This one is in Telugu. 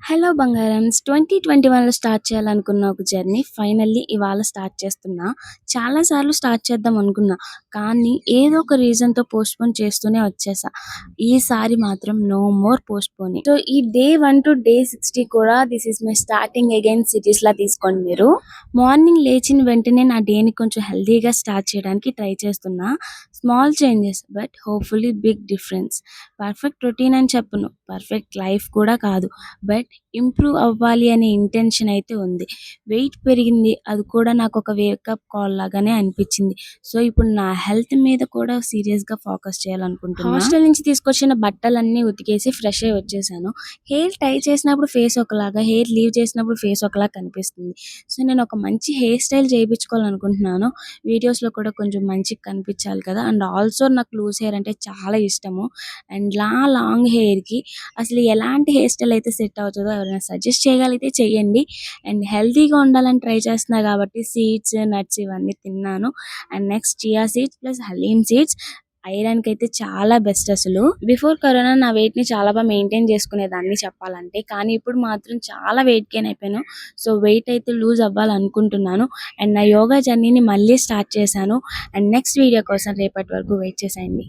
హలో బంగారమ్స్ 2021లో స్టార్ట్ చేయాలనుకున్న ఒక జర్నీ ఫైనల్లీ ఇవాళ స్టార్ట్ చేస్తున్నా. చాలా సార్లు స్టార్ట్ చేద్దాం అనుకున్నా. కానీ ఏదో ఒక రీజన్‌తో పోస్ట్‌పోన్ చేస్తూనే వచ్చేసా. ఈసారి మాత్రం నో మోర్ పోస్ట్‌పోనింగ్. సో ఈ డే 1 టు డే 60 కూడా this is my starting again సిటీస్‌లా తీసుకోండి మీరు. మార్నింగ్ లేచిన వెంటనే నా డేని కొంచెం హెల్తీగా స్టార్ట్ చేయడానికి ట్రై చేస్తున్నా. Small changes but hopefully big difference. Perfect routine అని చెప్పను. పర్ఫెక్ట్ లైఫ్ కూడా కాదు. బట్ ఇంప్రూవ్ అవ్వాలి అనే ఇంటెన్షన్ అయితే ఉంది. వెయిట్ పెరిగింది. అది కూడా నాకు ఒక వేకప్ కాల్ లాగానే అనిపించింది. సో ఇప్పుడు నా హెల్త్ మీద కూడా సీరియస్‌గా ఫోకస్ చేయాలనుకుంటున్నా. హాస్టల్ నుంచి తీసుకొచ్చిన బట్టలన్నీ ఉతికేసి ఫ్రెష్ అయ్యి వచ్చేసాను. హెయిర్ టై చేసినప్పుడు ఫేస్ ఒకలాగా, హెయిర్ లీవ్ చేసినప్పుడు ఫేస్ ఒకలాగా కనిపిస్తుంది. సో నేను ఒక మంచి హెయిర్ స్టైల్ చేయించుకోవాలనుకుంటున్నాను. వీడియోస్‌లో కూడా కొంచెం మంచిగా కనిపించాలి కదా! అండ్ ఆల్సో నాకు లూజ్ హెయిర్ అంటే చాలా ఇష్టము. అండ్ లాంగ్ హెయిర్‌కి అసలు ఎలాంటి హెయిర్ స్టైల్ అయితే సెట్ అవుతుందో ఎవరైనా సజెస్ట్ చేయగలిగితే చెయ్యండి. అండ్ హెల్తీగా ఉండాలని ట్రై చేస్తున్నా కాబట్టి సీడ్స్, నట్స్ ఇవన్నీ తిన్నాను. And next chia seeds plus halim seeds ఐరన్‌కి అయితే చాలా బెస్ట్ అసలు. బిఫోర్ కరోనా నా వెయిట్‌ని చాలా బాగా మెయింటైన్ చేసుకునేదాన్ని చెప్పాలంటే. కానీ ఇప్పుడు మాత్రం చాలా వెయిట్ గెయిన్ అయిపోయాను. సో వెయిట్ అయితే లూజ్ అవ్వాలనుకుంటున్నాను. అండ్ నా యోగా జర్నీని మళ్ళీ స్టార్ట్ చేశాను. అండ్ నెక్స్ట్ వీడియో కోసం రేపటి వరకు వెయిట్ చేసేయండి.